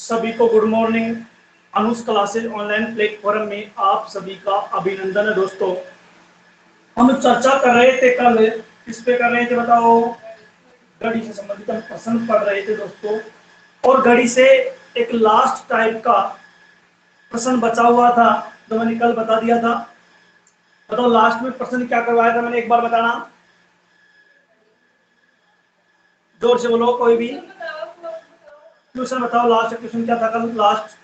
सभी को good morning. अनुज classes online platform में आप सभी का अभिनंदन है दोस्तों। हम चर्चा कर रहे थे कल, किस पे कर रहे थे बताओ? घड़ी से संबंधित हम प्रश्न पढ़ रहे थे दोस्तों, और घड़ी से एक लास्ट टाइप का प्रश्न बचा हुआ था जो मैंने कल बता दिया था। बताओ लास्ट में प्रश्न क्या करवाया था मैंने, एक बार बताना, जोर से बोलो कोई भी। ट्यूशन बताओ, लास्ट क्वेश्चन क्या था कल? लास्ट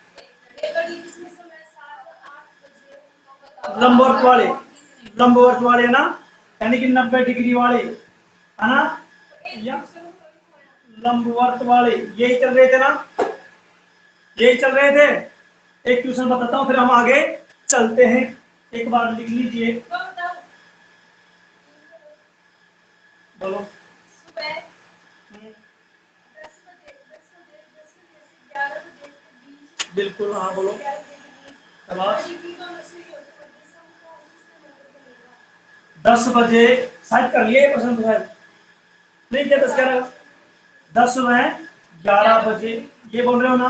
लंबवत वाले ना, यानी कि 90 डिग्री वाले, है ना, या लंबवत वाले, यही चल रहे थे ना, यही चल रहे थे। एक ट्यूशन बताता हूँ फिर हम आगे चलते हैं। एक बार लिख लीजिए, बोलो। बिल्कुल, हाँ बोलो। 10 बजे शायद कर लिए प्रश्न, शायद नहीं क्या 10 में 11 बजे, ये बोल रहे हो ना?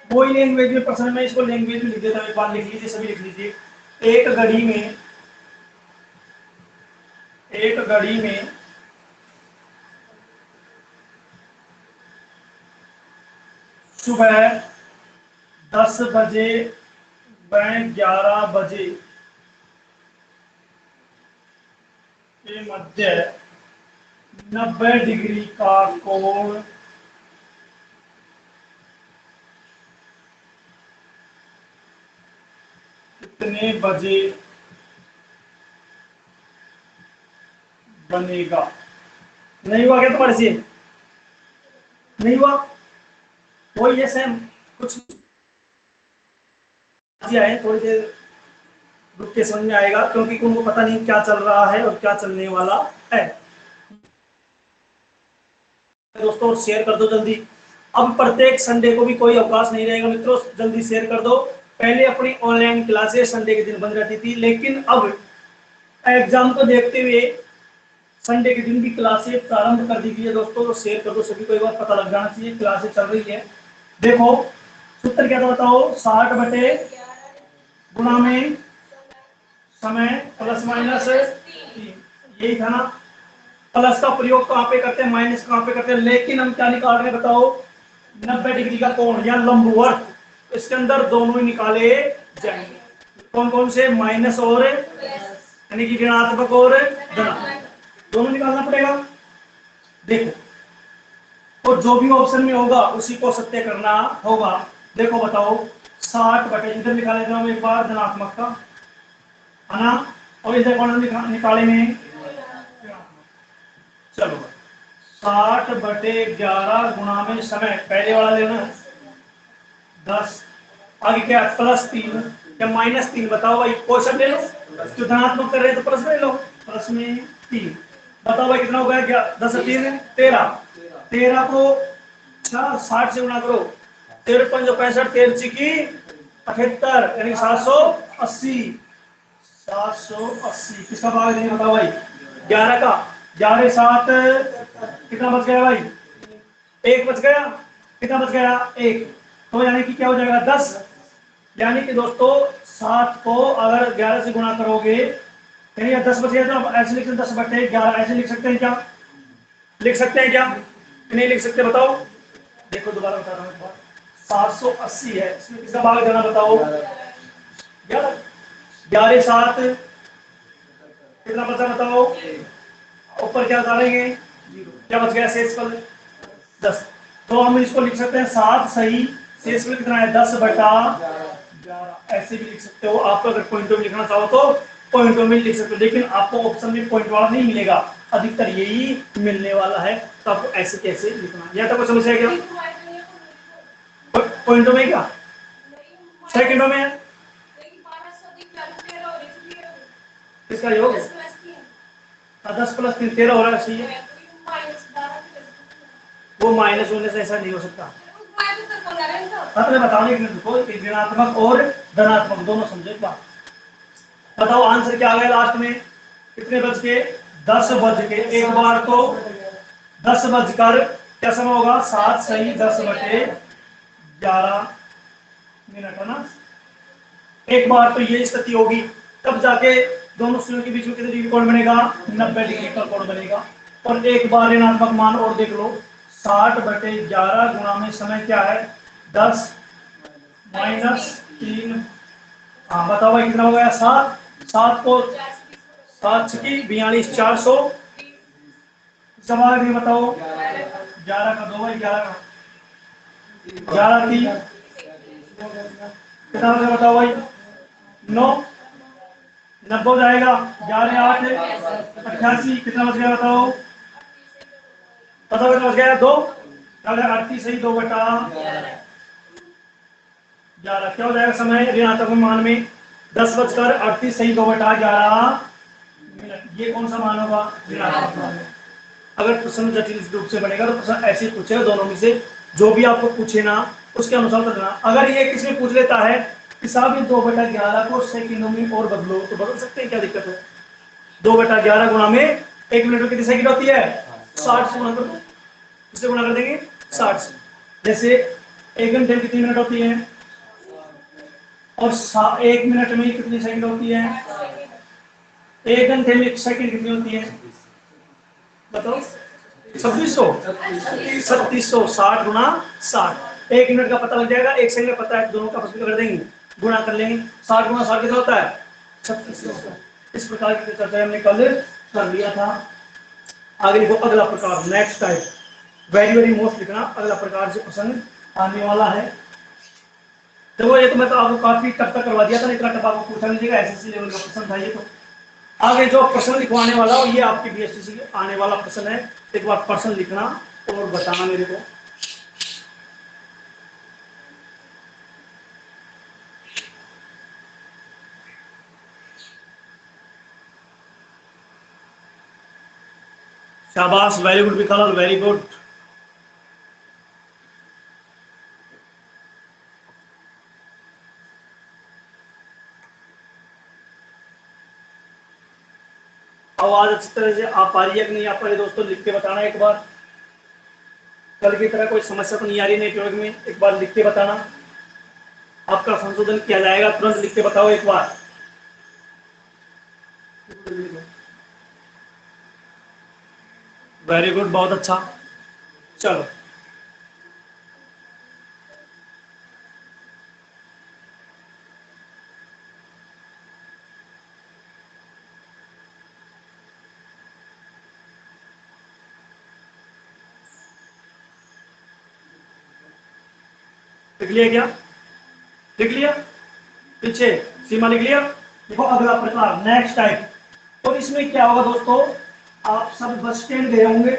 वही लैंग्वेज में प्रश्न में इसको लैंग्वेज में लिख देता हूँ, एक बार लिख लीजिए, सभी लिख लीजिए। एक घड़ी में सुबह 10 बजे व 11 बजे के मध्य 90 डिग्री का कोण कितने बजे बनेगा? नहीं हुआ क्या तुम्हारे से? नहीं हुआ? वही है सेम, कुछ आए, थोड़ी देर रुक के समझ में आएगा, क्योंकि उनको पता नहीं क्या चल रहा है और क्या चलने वाला है। दोस्तों शेयर कर दो जल्दी, अब प्रत्येक संडे को भी कोई अवकाश नहीं रहेगा मित्रों, जल्दी शेयर कर दो। पहले अपनी ऑनलाइन क्लासेस संडे के दिन बंद रहती थी, लेकिन अब एग्जाम को देखते हुए संडे के दिन भी क्लासेस प्रारंभ कर दी गई है दोस्तों। तो शेयर कर दो, सभी को एक बार पता लग जाना चाहिए क्लासेस चल रही है। देखो सूत्र क्या था बताओ? 60 बटे गुणा में समय प्लस माइनस, यही था ना। प्लस का प्रयोग कहाँ पे करते हैं, माइनस कहाँ पे करते हैं, लेकिन हम क्या निकाल रहे हैं बताओ? 90 डिग्री का कोण या लंबवत, इसके अंदर दोनों ही निकाले जाएंगे। कौन कौन से? माइनस और, यानी कि ऋणात्मक और धनात्मक, दोनों निकालना पड़ेगा। देखो, तो जो भी ऑप्शन में होगा उसी को सत्य करना होगा। देखो बताओ, 60 बटे, इधर निकाले थे हम एक बार धनात्मक का, है ना, और इधर कौन निकाले में? चलो 60 बटे 11 गुणा में समय, पहले वाला लेना 10, आगे क्या +3 या -3 बताओ भाई, क्वेश्चन ले लो, जो धनात्मक कर रहे हैं तो प्लस ले लो, प्लस में 3। बताओ भाई कितना हो गया? क्या 10 3 13, 13 को 60 से गुणा करो, 13 5 65, 13 चिकी 78, यानी 780। 780 किसका भाग नहीं बताओ भाई? 11 का। 11 7 कितना बच गया भाई? 1 बच गया। कितना बच गया? 1। तो यानी कि क्या हो जाएगा? 10। यानी कि दोस्तों 7 को अगर 11 से गुणा करोगे, यानी 10 बच गया, तो ऐसे लिख सकते 10 बटे 11, ऐसे लिख सकते हैं क्या? लिख सकते हैं क्या? नहीं लिख सकते बताओ? देखो दोबारा बता रहा हूँ, 780 है, इसमें किसका भाग देना बताओ? 11। 11 7 कितना बचा बताओ? ऊपर क्या डालेंगे? क्या बच गया शेष फल? 10। तो हम इसको लिख सकते हैं 7 सही, शेष फल कितना है? 10 बटा 11। ऐसे भी लिख सकते हो आप, अगर पॉइंटों में लिखना चाहो तो पॉइंटों में लिख सकते हो, लेकिन आपको ऑप्शन में पॉइंट वाला नहीं मिलेगा, अधिकतर यही मिलने वाला है। तो आपको ऐसे कैसे लिखना, यह तो कुछ समझ है क्या? पॉइंटों में क्या? सेकंडों में इसका योग 10 + 3 13 हो रहा है। वो माइनस होने से ऐसा नहीं हो सकता। मैं बताने ऋणात्मक और धनात्मक दोनों समझे बात। बताओ आंसर क्या आ गया लास्ट में? कितने बज के? 10 बज के, एक बार तो 10 बजकर क्या समय होगा? 7 सही 10 बटे 11 मिनट, है ना। एक बार तो ये स्थिति होगी, तब जाके दोनों सुइयों के बीच में कितने डिग्री कोण बनेगा, 90 डिग्री का कोण बनेगा। और एक बार ऋणात्मक मान और देख लो, 60/11 गुणा में समय क्या है, 10 -3। हाँ बताओ भाई कितना हो गया, 7। 7 को 7 छकी 42, 400। जवाब भी बताओ, 11 का 2 भाई, 11 का 11 कितना हो गया बताओ भाई, 9। 90 हो जाएगा, 11 8 88, कितना बच गया बताओ, बताओ कितना बच गया, 2। 38 सही, 2/11। क्या हो जाएगा समय ऋणात्मक मान में, 10:38 सही, 2/11 मिनट। ये कौन सा मान होगा, ऋणात्मक मान। अगर प्रश्न जटिल रूप से बनेगा तो प्रश्न ऐसे ही पूछेगा, दोनों में से जो भी आपको पूछे ना उसके अनुसार करना। अगर ये किसी में पूछ लेता है कि साहब ये 2/11 को सेकंडों में और बदलो, तो बदल सकते हैं, क्या दिक्कत है। 2/11 गुणा में 1 मिनट में कितनी सेकंड होती है, 60 से गुणा कर दो, इससे गुणा कर देंगे 60 से। जैसे 1 घंटे में कितनी मिनट होती है, और 1 मिनट में कितनी सेकंड होती है, 1 घंटे में 1 सेकंड कितनी होती है, बताओ। 2600, 3600, 60 गुणा 60। 1 मिनट का पता लग जाएगा, 1 सेकंड का पता है, दोनों का आपस में कर देंगे, गुणा कर लेंगे। 60 गुणा 60 कितना होता है, 3600। इस प्रकार की चर्चा हमने कल कर लिया था। आगे लिखो अगला प्रकार, next type, very very most लिखना, अगला प्रकार से प्रश्न आने वाला है। देखो ये तो मैं तो आपको काफी टफ तक करवा दिया था, इतना टफ आपको पूछा नहीं जाएगा, एसएससी लेवल का प्रश्न था ये। तो आगे जो प्रश्न लिखवाने वाला हो ये आपकी बीएससी से आने वाला प्रश्न है। एक बार प्रश्न लिखना और बताना मेरे को। शाबाश, वेरी गुड विकास, वेरी गुड। आवाज अच्छी तरह से आ पा रही है कि नहीं आ पा रही दोस्तों, लिख के बताना एक बार। कल की तरह कोई समस्या तो नहीं आ रही नेटवर्क में, एक बार लिख के बताना, आपका संशोधन किया जाएगा। तुरंत लिख के बताओ एक बार। वेरी गुड, बहुत अच्छा। चलो लिख लिया क्या, लिख लिया पीछे, सीमा लिख लिया। देखो अगला प्रकार, नेक्स्ट टाइप। और इसमें क्या होगा दोस्तों, आप सब बस स्टैंड गए होंगे,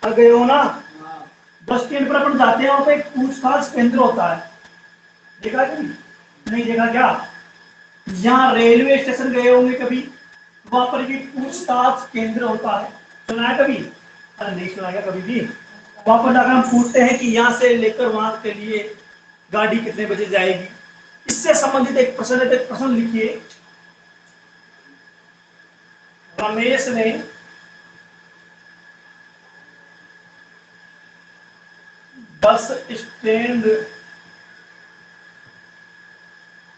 और गए हो ना, बस स्टैंड पर अपन जाते हैं, वहां पे एक पूछताछ केंद्र होता है, देखा कि नहीं देखा क्या। यहाँ रेलवे स्टेशन गए होंगे कभी, वहां पर भी पूछताछ केंद्र होता है, सुना है कभी, अरे नहीं सुना क्या कभी भी। वहां पर जाकर हम पूछते हैं कि यहाँ से लेकर वहां के लिए गाड़ी कितने बजे जाएगी। इससे संबंधित एक प्रश्न है, तो एक प्रश्न लिखिए। रमेश ने बस स्टैंड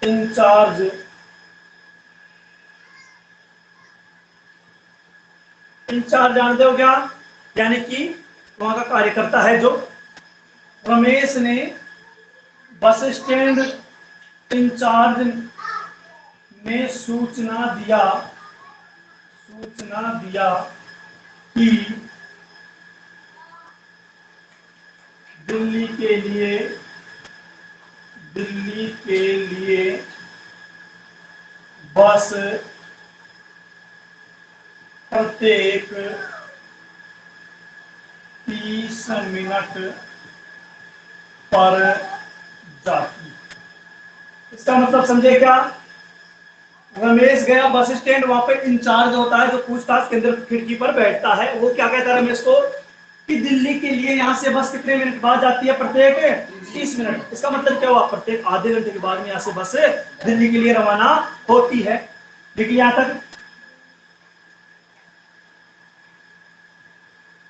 इंचार्ज इंचार्ज जानते हो क्या, यानी कि वहां का कार्यकर्ता है जो। रमेश ने बस स्टैंड इंचार्ज में सूचना दिया कि दिल्ली के लिए बस प्रत्येक 30 मिनट पर जाती। इसका मतलब समझे क्या, रमेश गया बस स्टैंड, वहां पे इंचार्ज होता है जो पूछताछ केंद्र खिड़की पर बैठता है, वो क्या कहता है रमेश को कि दिल्ली के लिए यहाँ से बस कितने मिनट बाद जाती है, प्रत्येक 30 मिनट। इसका मतलब क्या हुआ, प्रत्येक आधे घंटे के बाद में यहाँ से बस दिल्ली के लिए रवाना होती है। देखिए यहाँ तक।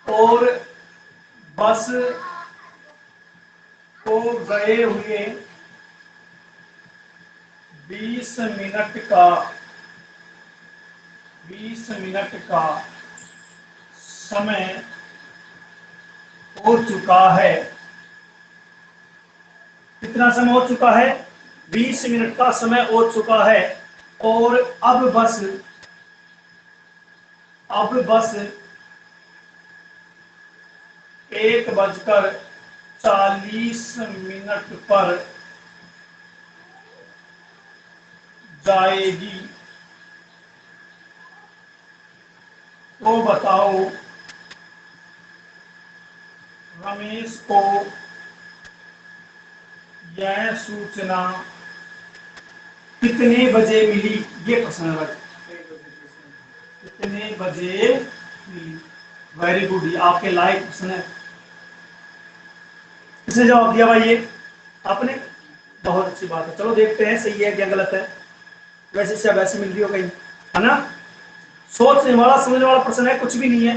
और बस को गए हुए 20 मिनट का 20 मिनट का समय हो चुका है। कितना समय हो चुका है? 20 मिनट का समय हो चुका है। और अब बस 1:40 पर जाएगी। तो बताओ रमेश को यह सूचना कितने बजे मिली? ये प्रश्न है भाई, कितने बजे मिली। वेरी गुड, ये आपके लायक प्रश्न है। किसने जवाब दिया भाई? ये आपने। बहुत अच्छी बात है, चलो देखते हैं सही है क्या गलत है। वैसे से वैसे मिल रही हो कहीं, है ना। सोचने वाला समझने वाला प्रश्न है, कुछ भी नहीं है।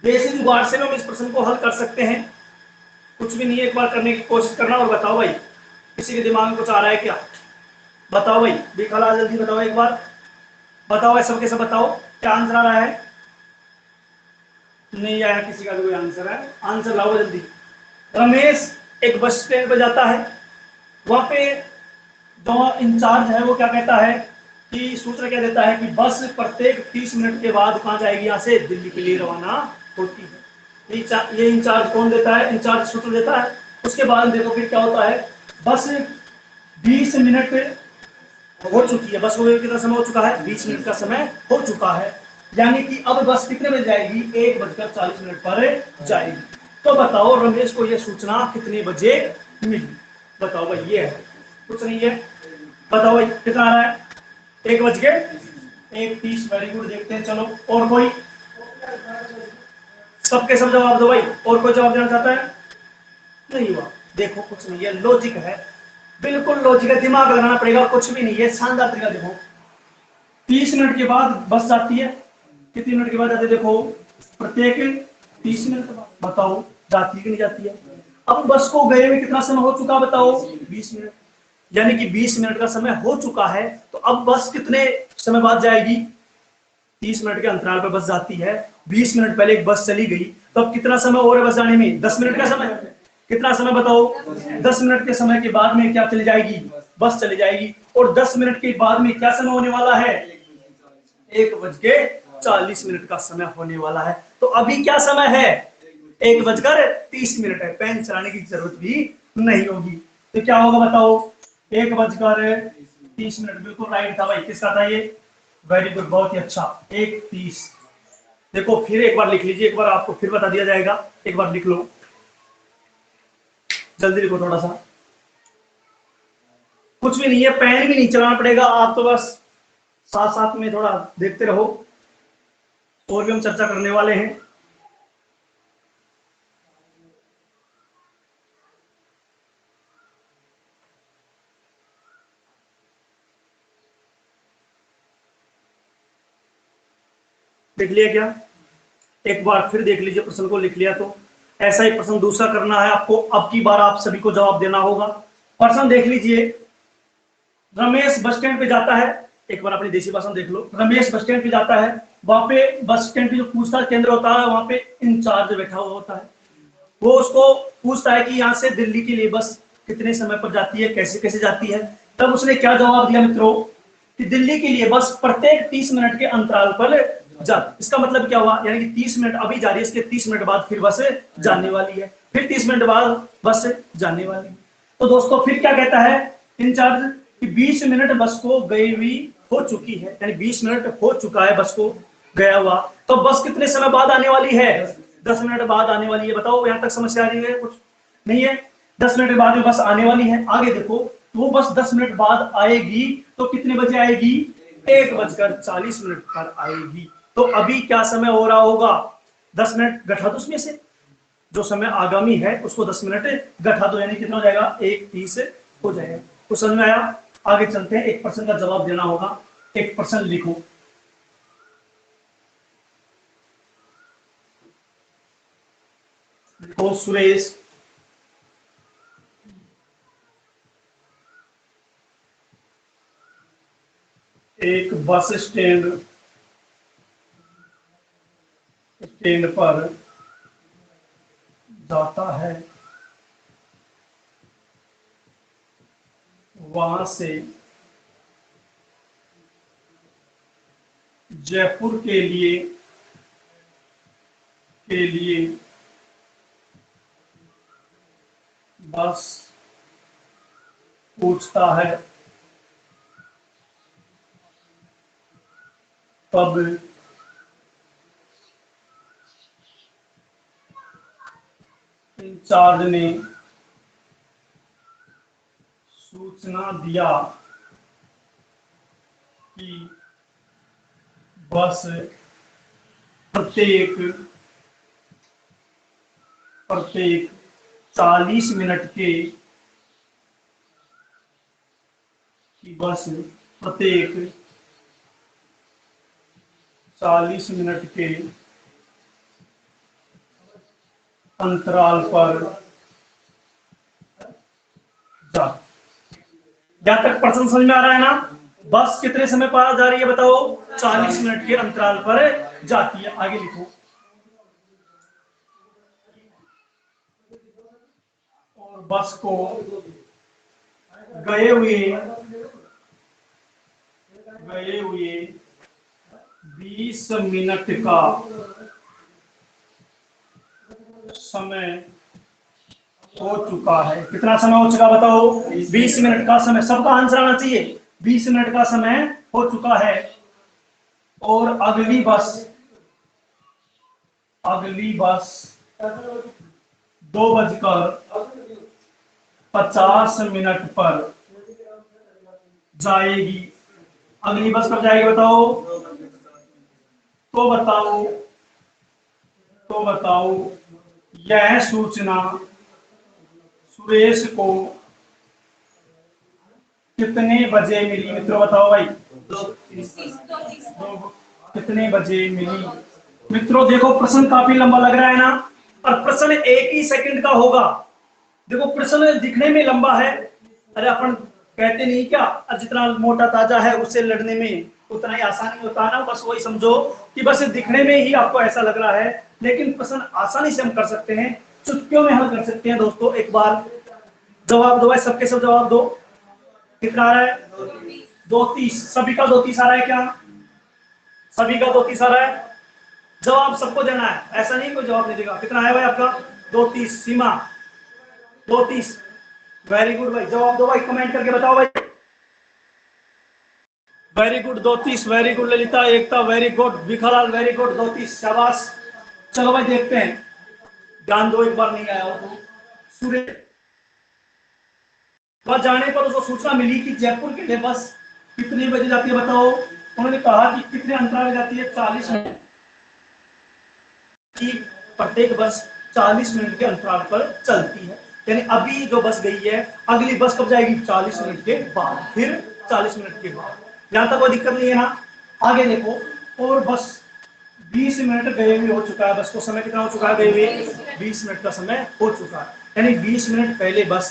देसी जुगाड़ से भी हम इस प्रश्न को हल कर सकते हैं, कुछ भी नहीं है। एक बार करने की कोशिश करना और बताओ भाई, किसी के दिमाग में कुछ आ रहा है क्या? बताओ भाई, दिखला जल्दी बताओ एक बार। बताओ भाई, सबके सब बताओ क्या आंसर आ रहा है। नहीं आया किसी का भी कोई आंसर है? आंसर लाओ जल्दी। रमेश एक बस स्टैंड पर जाता है। वहां पे जो इंचार्ज है वो क्या कहता है कि सूचना क्या देता है कि बस प्रत्येक 30 मिनट के बाद कहाँ जाएगी? यहाँ से दिल्ली के लिए रवाना होती है। ये इंचार्ज कौन देता है? इंचार्ज सूचना देता है। उसके बाद देखो फिर क्या होता है। बस 20 मिनट हो चुकी है, बस को कितना समय हो चुका है? 20 मिनट का समय हो चुका है। यानी कि अब बस कितने बजे जाएगी? 1:40 पर जाएगी। तो बताओ रमेश को यह सूचना कितने बजे मिली? बताओ भाई, ये है, कुछ नहीं है। बताओ भाई कितना आ रहा है? 1:31। वेरी गुड, देखते हैं चलो। और कोई? सबके सब जवाब दो भाई। और कोई जवाब देना चाहता है? नहीं हुआ। देखो कुछ नहीं है, लॉजिक है, बिल्कुल लॉजिक है, दिमाग लगाना पड़ेगा, कुछ भी नहीं है। शानदार तरीका देखो, 30 मिनट के बाद बस जाती है। कितने मिनट के बाद जाती है? देखो प्रत्येक 30 मिनट के बाद। बताओ जाती है कि नहीं जाती है? अब बस को गए हुए कितना समय हो चुका? बताओ 20 मिनट। यानी कि 20 मिनट का समय हो चुका है। तो अब बस कितने समय बाद जाएगी? 30 मिनट के अंतराल पर बस जाती है। 20 मिनट पहले एक बस चली गई, तो अब कितना समय और है बस जाने में? 10 मिनट का समय। कितना समय बताओ? 10 मिनट के समय के बाद में क्या चली जाएगी? बस चली जाएगी। और 10 मिनट के बाद में क्या समय होने वाला है? 1:40 का समय होने वाला है। तो अभी क्या समय है? 1:30 है। पेन चलाने की जरूरत भी नहीं होगी। तो क्या होगा बताओ? 1:30। बिल्कुल राइट था भाई। किसका था ये? वेरी गुड, बहुत ही अच्छा। 1:30। देखो फिर एक बार लिख लीजिए, एक बार आपको फिर बता दिया जाएगा। एक बार लिख लो, जल्दी लिखो थोड़ा सा। कुछ भी नहीं है, पेन भी नहीं चलाना पड़ेगा, आप तो बस साथ साथ में थोड़ा देखते रहो। और भी हम चर्चा करने वाले हैं। देख लिया क्या? एक बार फिर देख लीजिए, प्रश्न को लिख लिया तो ऐसा ही प्रश्न दूसरा करना है आपको। अब की बार आप सभी को जवाब देना होगा। प्रश्न देख लीजिए। रमेश बस स्टैंड पे जाता है। एक बार अपनी देसी भाषा में देख लो। रमेश बस स्टैंड पे जाता है। वहां पे बस स्टैंड पे जो पूछताछ केंद्र होता है, वहां पे इंचार्ज बैठा हुआ होता है। वो उसको पूछता है कि यहाँ से दिल्ली के लिए बस कितने समय पर जाती है, कैसे कैसे जाती है। तब उसने क्या जवाब दिया मित्रों कि दिल्ली के लिए बस प्रत्येक 30 मिनट के अंतराल पर जाती। इसका मतलब क्या हुआ? यानी कि 30 मिनट अभी जा रही है, इसके 30 मिनट बाद फिर बस जाने वाली है, फिर 30 मिनट बाद बस जाने वाली है। तो दोस्तों फिर क्या कहता है इंचार्ज कि 20 मिनट बस को गई हुई हो चुकी है, यानी 20 मिनट हो चुका है बस को गया हुआ। तो बस कितने समय बाद आने वाली है? 10 मिनट बाद आने वाली है। बताओ यहां तक समस्या आ रही है? कुछ नहीं है। 10 मिनट बाद में बस आने वाली है। आगे देखो, वो बस 10 मिनट बाद आएगी तो कितने बजे आएगी? 1:40 पर आएगी। तो अभी क्या समय हो रहा होगा? 10 मिनट घटा दो उसमें से, जो समय आगामी है उसको 10 मिनट घटा दो, यानी कितना हो जाएगा? 1:30 हो जाएगा। तो समझ में आया? आगे चलते हैं, एक प्रश्न का जवाब देना होगा। एक प्रश्न लिखो। लिखो सुरेश एक बस स्टैंड पर जाता है, वहां से जयपुर के लिए बस पूछता है, तब इंचार्ज ने सूचना दिया कि बस प्रत्येक 40 मिनट के बस प्रत्येक 40 मिनट के अंतराल पर जा। यहां तक प्रश्न समझ में आ रहा है ना? बस कितने समय पर जा रही है बताओ? 40 मिनट के अंतराल पर जाती है। आगे लिखो। और बस को गए हुए 20 मिनट का समय हो चुका है। कितना समय हो चुका बताओ? 20 मिनट का समय। सबका आंसर आना चाहिए। 20 मिनट का समय हो चुका है और अगली बस 2:50 पर जाएगी। अगली बस कब जाएगी बताओ? तो बताओ यह सूचना सुरेश को कितने बजे मिली? मित्रों बताओ भाई, कितने बजे मिली? मित्रों देखो, प्रश्न काफी लंबा लग रहा है ना, और प्रश्न 1 ही सेकंड का होगा। देखो प्रश्न दिखने में लंबा है, अरे अपन कहते नहीं क्या, जितना मोटा ताजा है उससे लड़ने में उतना ही आसानी होता है ना। बस वही समझो कि बस दिखने में ही आपको ऐसा लग रहा है, लेकिन प्रश्न आसानी से हम कर सकते हैं, चुटकियों में हल कर सकते हैं। दोस्तों एक बार जवाब दो, सबके सब जवाब दो। कितना आ रहा है? 2:30। सभी का 2:30 आ रहा है क्या? सभी का 2:30 आ रहा है? जवाब सबको देना है, ऐसा नहीं कोई जवाब नहीं देगा। कितना है भाई आपका? 2:30। सीमा 2:30। वेरी गुड भाई, जवाब दो भाई, कमेंट करके बताओ भाई। Very good 2:30। Very good Lalita, Ekta very good, विखालाल वेरी गुड 2:30। शाबाश। चलो भाई देखते हैं, ध्यान दो, एक बार नहीं आया हो तो। सूर्य बस जाने पर उसको सूचना मिली कि जयपुर के लिए बस कितने बजे जाती है बताओ? उन्होंने कहा कि कितने अंतराल में जाती है? 40 मिनट की। प्रत्येक बस 40 मिनट के अंतराल पर चलती है। यानी अभी जो बस गई है, अगली बस कब जाएगी? 40 मिनट के बाद, फिर 40 मिनट के बाद। यहां तक कोई दिक्कत नहीं है ना? आगे देखो। और बस 20 मिनट गए हुए हो चुका है, बस को समय कितना हो चुका है गए हुए? 20 मिनट का समय हो चुका है। यानी 20 मिनट पहले बस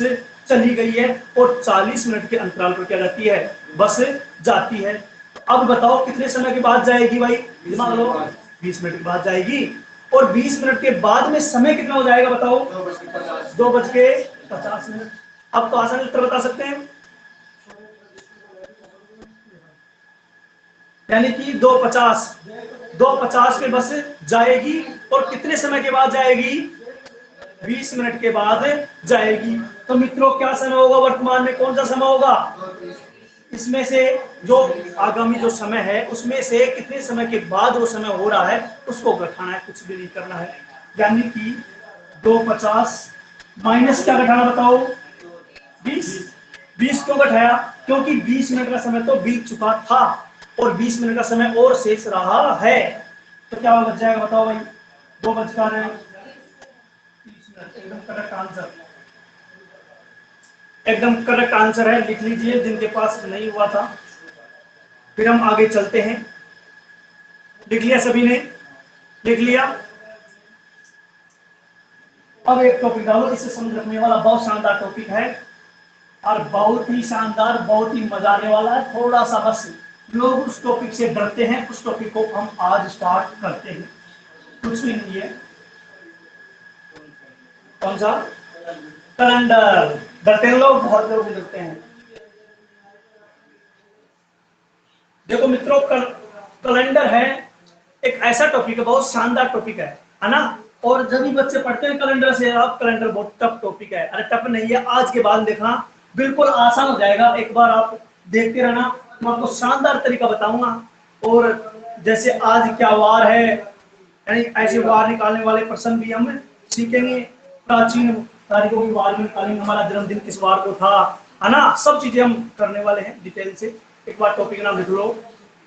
चली गई है और 40 मिनट के अंतराल पर क्या जाती है? बस जाती है। अब बताओ कितने समय के बाद जाएगी भाई? दिमाग लो। 20 मिनट के बाद जाएगी, और 20 मिनट के बाद में समय कितना हो जाएगा बताओ? 2:50। अब तो आसान उत्तर बता सकते हैं, यानी कि 2:50 पे बस जाएगी, और कितने समय के बाद जाएगी? 20 मिनट के बाद जाएगी। तो मित्रों क्या समय होगा वर्तमान में? कौन सा समय होगा? इसमें से जो आगामी जो समय है उसमें से कितने समय के बाद वो समय हो रहा है उसको घटाना है, कुछ भी नहीं करना है। यानी कि 2:50 माइनस क्या घटाना बताओ? 20। 20 क्यों घटाया? क्योंकि 20 मिनट का समय तो बीत चुका था और 20 मिनट का समय और शेष रहा है। तो क्या बच जाएगा बताओ भाई? 2:30। एकदम करेक्ट आंसर, एकदम करेक्ट आंसर है। लिख लीजिए जिनके पास नहीं हुआ था। फिर हम आगे चलते हैं। लिख लिया सभी ने? लिख लिया? अब एक टॉपिक डालो, इसे समझ रखने वाला, बहुत शानदार टॉपिक है और बहुत ही शानदार, बहुत ही मजा आने वाला है। थोड़ा सा बस लोग उस टॉपिक से डरते हैं, उस टॉपिक को हम आज स्टार्ट करते हैं। कुछ भी नहीं है। कौन सा? कैलेंडर। डरते हैं लोग, बहुत लोग डरते हैं। देखो मित्रों, कैलेंडर है एक ऐसा टॉपिक है, बहुत शानदार टॉपिक है ना। और जब भी बच्चे पढ़ते हैं कैलेंडर से, आप कैलेंडर बहुत टफ टॉपिक है। अरे टफ नहीं है, आज के बाद देखना बिल्कुल आसान हो जाएगा। एक बार आप देखते रहना, मैं आपको शानदार तरीका बताऊंगा। और जैसे आज क्या वार है, यानी ऐसे वार निकालने वाले प्रश्न भी हम सीखेंगे। प्राचीन तारीखों की वार में निकालेंगे, हमारा जन्मदिन किस वार को था, है ना। सब चीजें हम करने वाले हैं डिटेल से। एक बार टॉपिक नाम लिख लो,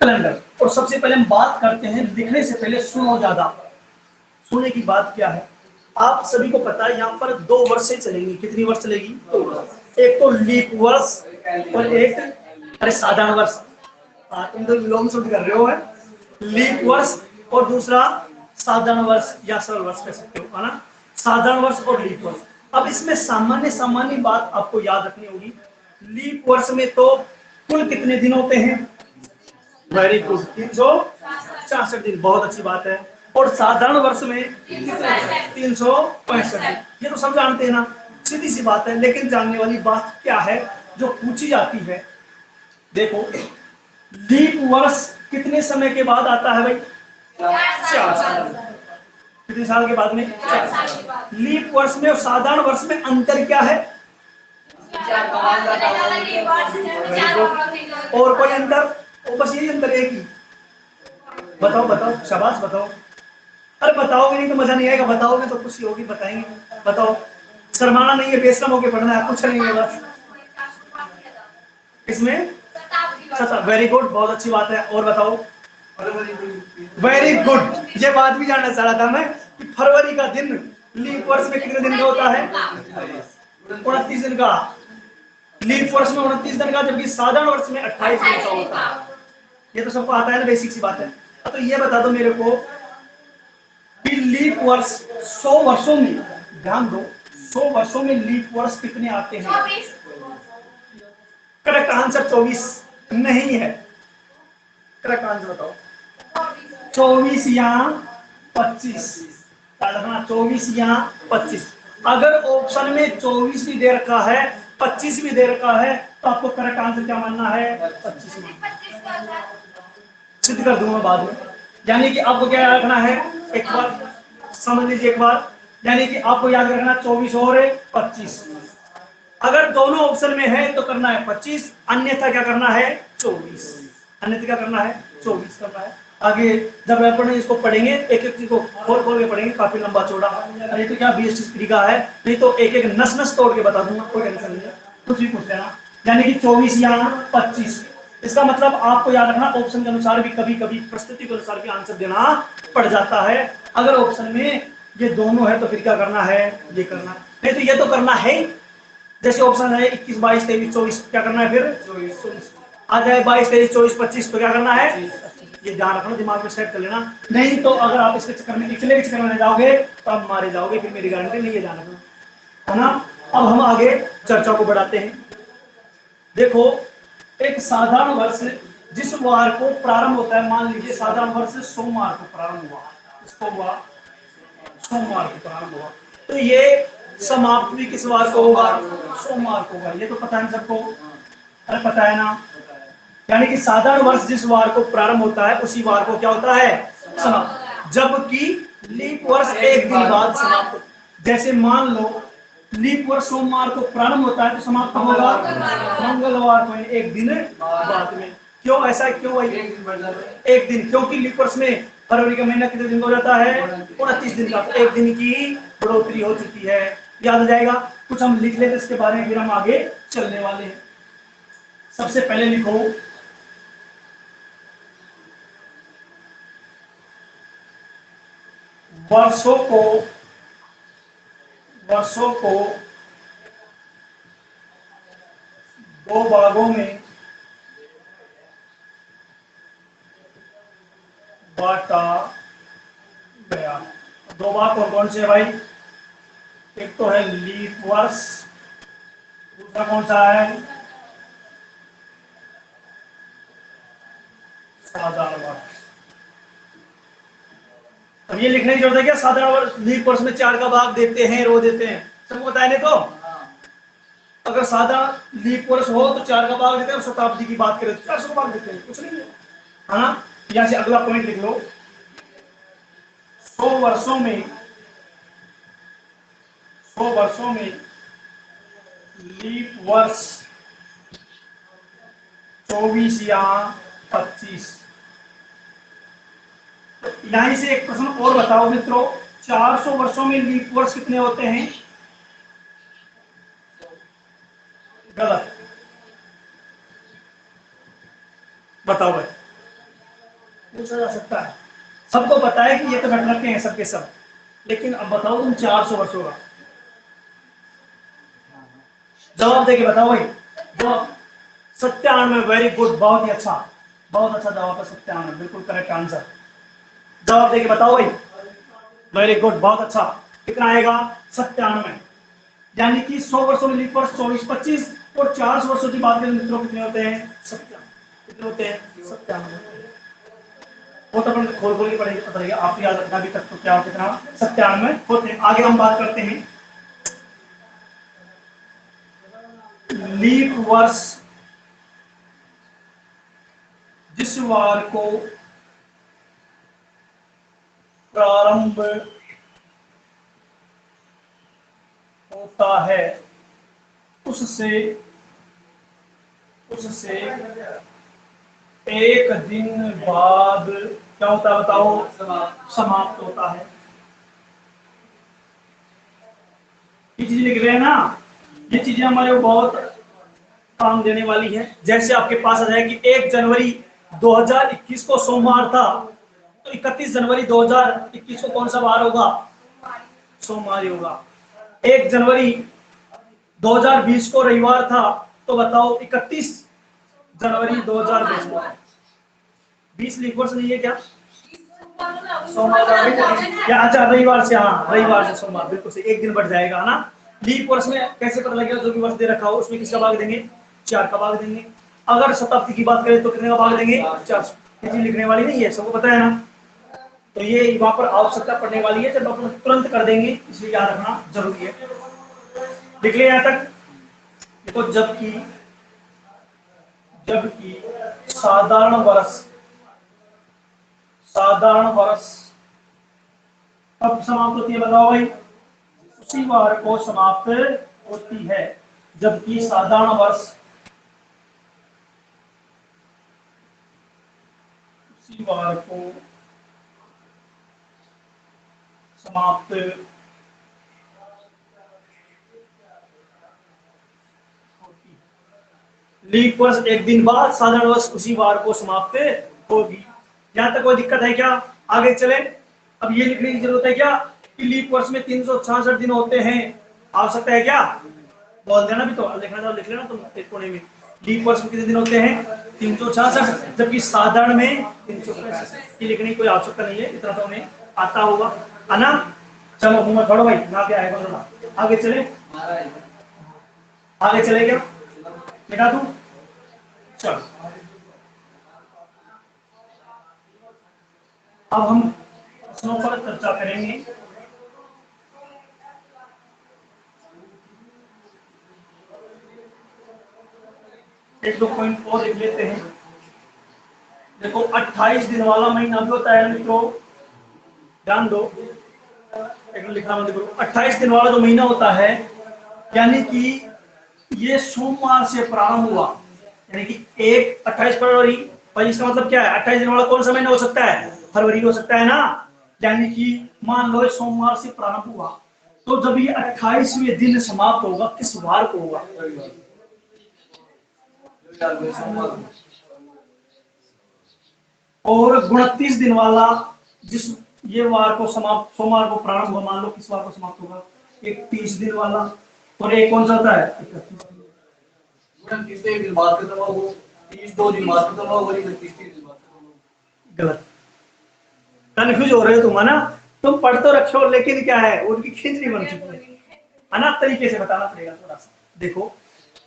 कैलेंडर। और सबसे पहले हम बात करते हैं, लिखने से पहले सुनो ज्यादा। सुनने की बात क्या है, आप सभी को पता है यहाँ पर 2 वर्षें चलेंगी। कितनी वर्ष चलेगी? 2 वर्ष। एक तो लीप वर्ष और एक अरे साधारण वर्ष। तुम तो विलोम शुद्ध कर रहे हो है। लीप वर्ष और दूसरा साधारण वर्ष या सरल वर्ष कह सकते हो, है ना। साधारण वर्ष और लीप वर्ष। अब इसमें सामान्य सामान्य बात आपको याद रखनी होगी। लीप वर्ष में तो कुल कितने दिन होते हैं? वेरी गुड, 366 दिन। बहुत अच्छी बात है। और साधारण वर्ष में 365 दिन। ये तो सब जानते हैं ना, सीधी सी बात है। लेकिन जानने वाली बात क्या है जो पूछी जाती है, देखो लीप वर्ष कितने समय के बाद आता है भाई? 4 साल। कितने साल के बाद में? 4 साल। लीप वर्ष में और साधारण वर्ष में अंतर क्या है? और कोई अंतर? और बस यही अंतर, एक ही। बताओ बताओ, शाबाश बताओ। अरे बताओगे नहीं तो मजा नहीं आएगा, बताओगे तो खुशी होगी, बताएंगे। बताओ, शर्माना नहीं है, बेशरम होके पढ़ना है, कुछ नहीं है बस। इसमें वेरी गुड, बहुत अच्छी बात है। और बताओ। वेरी गुड, ये बात भी जानना चाह रहा था मैं कि फरवरी का दिन लीप वर्ष में कितने दिन का होता है? 29 दिन का। लीप वर्ष में 29 दिन का, जबकि साधारण वर्ष में 28 दिन का होता है। ये तो सबको आता है ना, बेसिक सी बात है। तो ये बता दो मेरे को कि लीप वर्ष 100 वर्षों में, ध्यान दो, 100 वर्षों में लीप वर्ष कितने आते हैं? करेक्ट आंसर 24 नहीं है। करेक्ट आंसर बताओ। 24 या 25? 24 या 25। अगर ऑप्शन में 24 भी दे रखा है, 25 भी दे रखा है, तो आपको करेक्ट आंसर क्या मानना है? 25 मानना। सिद्ध कर दूंगा बाद में। यानी कि आपको क्या रखना है, एक बार समझ लीजिए एक बार। यानी कि आपको याद रखना 24 और 25। अगर दोनों ऑप्शन में है तो करना है 25, अन्यथा क्या करना है? 24। अन्यथा क्या करना है? 24 करना है। आगे जब अपन इसको पढ़ेंगे, एक एक चीज को खोल खोल के पढ़ेंगे, काफी लंबा चौड़ा। अरे तो क्या BST का है, नहीं तो एक एक नस नस तोड़ के बता दूंगा, कोई टेंशन नहीं है, कुछ भी पूछ लेना। यानी कि 24 या 25। इसका मतलब आपको याद रखना, ऑप्शन के अनुसार भी कभी कभी परिस्थिति के अनुसार भी आंसर देना पड़ जाता है। अगर ऑप्शन में ये दोनों है तो फिर क्या करना है? ये करना है, नहीं तो ये तो करना है। जैसे ऑप्शन है 21, 22, 23, 24, क्या करना है फिर? 24। आ जाए 22, 23, 24, 25, तो क्या करना है? ये ध्यान रखना, दिमाग में सेट कर लेना। नहीं तो अगर आप इसके चक्कर में, पिछले के चक्कर में जाओगे तो आप मारे जाओगे, फिर मेरी गारंटी नहीं है, ध्यान रखना, है ना। अब हम आगे चर्चा को बढ़ाते हैं। देखो, एक साधारण वर्ष जिस वार को प्रारंभ होता है, मान लीजिए साधारण वर्ष सोमवार को प्रारंभ हुआ, इसको हुआ सोमवार को प्रारंभ हुआ, तो ये समाप्त भी किस वार को होगा? सोमवार को होगा। ये तो पता है सबको, अरे पता है ना। यानी कि साधारण वर्ष जिस वार को प्रारंभ होता है उसी वार को क्या होता है? समाप्त। जबकि लीप वर्ष एक दिन बाद समाप्त। जैसे मान लो लीप वर्ष सोमवार को प्रारंभ होता है तो समाप्त होगा मंगलवार को, एक दिन बाद में। क्यों ऐसा, क्यों भाई? एक दिन, क्योंकि लीप वर्ष में फरवरी का महीना कितने दिन का हो जाता है? 29 दिन का। तो एक दिन की बढ़ोतरी हो चुकी है, याद आ जाएगा। कुछ हम लिख लेते इसके बारे में, फिर हम आगे चलने वाले हैं। सबसे पहले लिखो वर्षों को 2 भागों में बांटा गया। 2 भाग कौन कौन से है भाई? एक तो है लीप वर्ष, दूसरा कौन सा है? साधारण वर्ष। अब ये लिखने की जरूरत है क्या, साधारण वर्ष लीप वर्ष में 4 का भाग देते हैं, रो देते हैं, सबको बताया नहीं तो। अगर सादा लीप वर्ष हो तो 4 का भाग देते हैं, शताब्दी की बात करें तो 400 का भाग देते हैं, कुछ नहीं है, है ना। यहाँ से अगला पॉइंट लिख लो, 100 वर्षों में 100 वर्षों में लीप वर्ष 24 या 25। यहीं से एक प्रश्न और बताओ मित्रों, 400 वर्षों में लीप वर्ष कितने होते हैं? गलत, बताओ भाई, पूछा जा सकता है, सबको पता है कि ये तो घटना के हैं सबके सब, लेकिन अब बताओ तुम 400 वर्षों का जवाब देके बताओ भाई। जवाब 97, वेरी गुड, बहुत ही अच्छा, बहुत अच्छा जवाब है 97, बिल्कुल करेक्ट आंसर। जवाब देके बताओ भाई, वेरी गुड, बहुत अच्छा। कितना आएगा? 97। यानी कि 100 वर्षों में लीप वर्ष 24, 25 और 400 वर्षों की बात करें मित्रों कितने होते हैं? 97। कितने होते हैं? 97। वो तो अपन खोल खोल के पढ़ेंगे, पता लगेगा, आप याद रखना अभी तक तो क्या कितना 97 होते हैं। आगे हम बात करते हैं लीप वर्ष जिस वार को प्रारंभ होता है उससे एक दिन बाद क्या होता है बताओ? समाप्त होता है। ये चीज लिख रहे हैं ना, ये चीजें हमारे को बहुत काम देने वाली है। जैसे आपके पास आ जाए कि 1 जनवरी 2021 को सोमवार था, तो 31 जनवरी 2021 को कौन सा वार होगा? सोमवार होगा। 1 जनवरी 2020 को रविवार था, तो बताओ 31 जनवरी 2020 को 20 लीप वर्ष नहीं है क्या? सोमवार का, अच्छा रविवार से, हाँ रविवार से सोमवार, बिल्कुल सही, एक दिन बढ़ जाएगा, है ना। लीप वर्ष में कैसे पता लगेगा? जो भी वर्ष दे रखा हो उसमें किसका भाग देंगे? 4 का भाग देंगे। अगर शताब्दी की बात करें तो कितने का भाग देंगे? 400। ये लिखने वाली नहीं है, सबको पता है ना। तो ये वहां पर आवश्यकता पड़ने वाली है, जब अपन तुरंत कर देंगे, इसलिए याद रखना जरूरी है। लिख लिया यहाँ तक? देखो, जबकि साधारण वर्ष कब समाप्त होती है बताओ भाई? उसी वार को समाप्त होती है। जबकि साधारण वर्ष उसी वार को समाप्त होती है। लीप वर्ष एक दिन बाद, साधारण वर्ष उसी वार को समाप्त होगी। यहां तक कोई दिक्कत है क्या? आगे चले। अब ये लिखने की जरूरत है क्या कि लीप वर्ष में 366 दिन होते हैं? आवश्यकता है क्या? बोल देना भी, तो लिखना तो लिख लेना तुम एक कोने में। लीप वर्ष में कितने दिन होते हैं? 366, जबकि साधारण में 365। ये लिखने की कोई आवश्यकता नहीं है, इतना तो उन्हें आता होगा, है ना। चलो मुंह में पढ़ो भाई, ना क्या आएगा थोड़ा। आगे चले, आगे चले क्या? लिखा दूं? चलो अब हम प्रश्नों पर चर्चा करेंगे। एक दो पॉइंट और लिख लेते हैं। देखो, 28 दिन वाला महीना भी होता है मित्रों, ध्यान दो, एक लिखना मत करो। 28 दिन वाला जो महीना होता है, यानी कि ये सोमवार से प्रारंभ हुआ, यानी कि 28 फरवरी। भाई इसका मतलब क्या है? 28 दिन वाला कौन सा महीना हो सकता है? फरवरी हो सकता है ना। यानी कि मान लो सोमवार से प्रारंभ हुआ, तो जब ये 28वें दिन समाप्त होगा, किस वार को होगा? और 29 दिन वाला जिस ये वार को समाप्त, सोमवार को प्रारंभ हुआ, मान लो किस वार को समाप्त होगा? 31 दिन वाला। और एक कौन सा होता है? 31 दिन बाद खत्म होगा, 32 दिन बाद खत्म होगा, 31 दिन बाद खत्म होगा। गलत, कंफ्यूज हो रहे हो तुम, है ना। तुम पढ़ तो रखे हो, लेकिन क्या है, उनकी खिचड़ी बन चुकी है ना। तरीके से बताना पड़ेगा थोड़ा सा, देखो,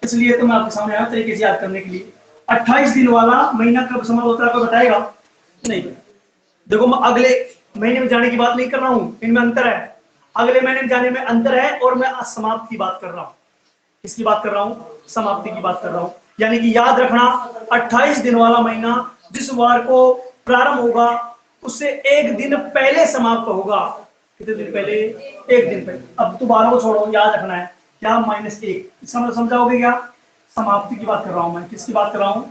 इसलिए तो मैं आपके सामने आया तरीके से याद करने के लिए। 28 दिन वाला महीना कब समाप्त होता है, आपको बताएगा? नहीं। देखो मैं अगले महीने में जाने की बात नहीं कर रहा हूं, इनमें अंतर है। अगले महीने में जाने में अंतर है, और मैं समाप्ति की बात कर रहा हूं। किसकी बात कर रहा हूं? समाप्ति की बात कर रहा हूं। यानी कि याद रखना, 28 दिन वाला महीना जिस वार को प्रारंभ होगा उससे एक दिन पहले समाप्त होगा। कितने दिन पहले? एक दिन पहले। अब तो 12 को छोड़ो, याद रखना है क्या? -1 समझाओगे क्या? समाप्ति की बात कर रहा हूं मैं। किसकी बात कर रहा हूं?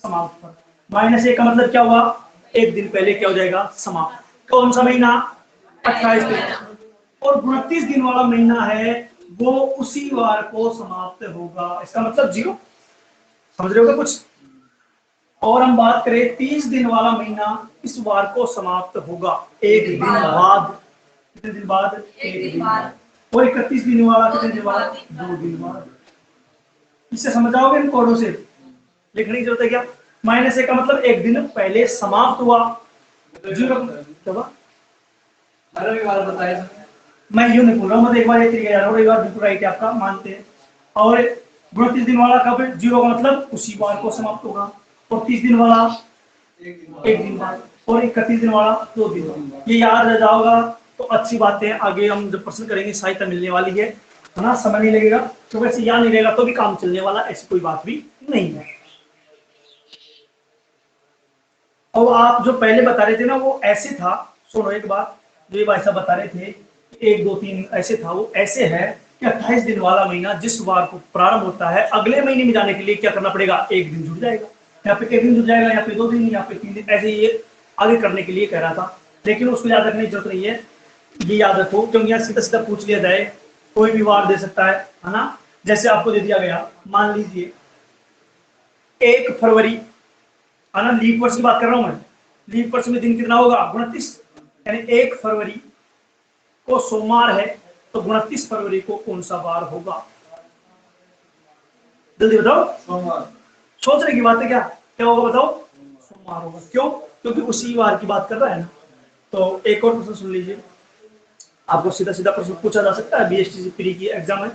समाप्त पर। -1 का मतलब क्या हुआ? एक दिन पहले क्या हो जाएगा? समाप्त। कौन सा महीना? 28 दिन। और 29 दिन वाला महीना है, वो उसी वार को समाप्त होगा। इसका मतलब 0। समझ रहे हो कुछ? और हम बात करें 30 दिन वाला महीना, इस वार को समाप्त होगा एक दिन बाद। कितने दिन बाद? एक दिन बाद। और 31 दिन वाला कितने दिन बाद? 2 दिन बाद। इससे समझ आओगे इन कोडों से? लिखने की जरूरत है क्या? -1 का मतलब एक दिन पहले समाप्त हुआ। 0 क्या हुआ? मैं यूं नहीं बोल रहा हूँ, मैं एक बार ये तरीका जा रहा हूँ, एक बार बिल्कुल राइट है आपका, मानते हैं। और 29 दिन वाला कब? 0 का मतलब उसी बार को समाप्त होगा। और 30 दिन वाला एक दिन बाद। और 31 दिन वाला 2 दिन बाद। ये याद रह जाओगा तो अच्छी बात है। आगे हम जब प्रश्न करेंगे सहायता मिलने वाली है ना? समय नहीं लगेगा। तो वैसे याद नहीं रहेगा तो भी काम चलने वाला, ऐसी कोई बात भी नहीं है। और आप जो पहले बता रहे थे ना, वो ऐसे था। सुनो एक बात, जो ये भाई साहब बता रहे थे 1 2 3 ऐसे था, वो ऐसे है कि 28 दिन वाला महीना जिस वार को प्रारंभ होता है, अगले महीने में जाने के लिए क्या करना पड़ेगा? एक दिन जुड़ जाएगा। यहाँ पे एक दिन जुड़ जाएगा, यहाँ पे 2 दिन, यहाँ पे 3 दिन, ऐसे ये आगे करने के लिए कह रहा था। लेकिन उसको याद रखने की जरूरत नहीं है। ये याद रखो, क्योंकि यहाँ सीधा सीधा पूछ लिया जाए, कोई भी वार दे सकता है ना? जैसे आपको दे दिया गया, मान लीजिए 1 फरवरी, है ना? लीप वर्ष की बात कर रहा हूं मैं। लीप वर्ष में दिन कितना होगा? 29। यानी 1 फरवरी को सोमवार है, तो 29 फरवरी को कौन सा वार होगा? जल्दी बताओ। सोमवार। सोचने की बात है क्या? क्या होगा बताओ? सोमवार होगा। क्यों? क्योंकि उसी वार की बात कर रहा है ना। तो एक और प्रश्न सुन लीजिए, आपको सीधा सीधा प्रश्न पूछा जा सकता है, बीएसटी प्री की एग्जाम है।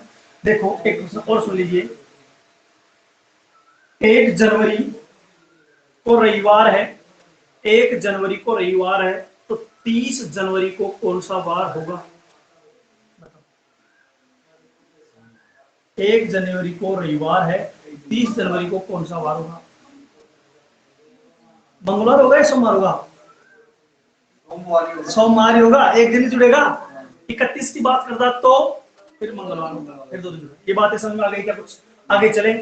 देखो एक प्रश्न और सुन लीजिए। 1 जनवरी को रविवार है, 1 जनवरी को रविवार है, तो 30 जनवरी को कौन सा वार होगा? 1 जनवरी को रविवार है, 30 जनवरी को कौन सा वार होगा? मंगलवार होगा या सोमवार होगा? सोमवार होगा। एक दिन जुड़ेगा। 31 की बात करता तो फिर मंगलवार होगा, फिर 2 दिन। ये बातें समझ में आ गई क्या? कुछ आगे चले।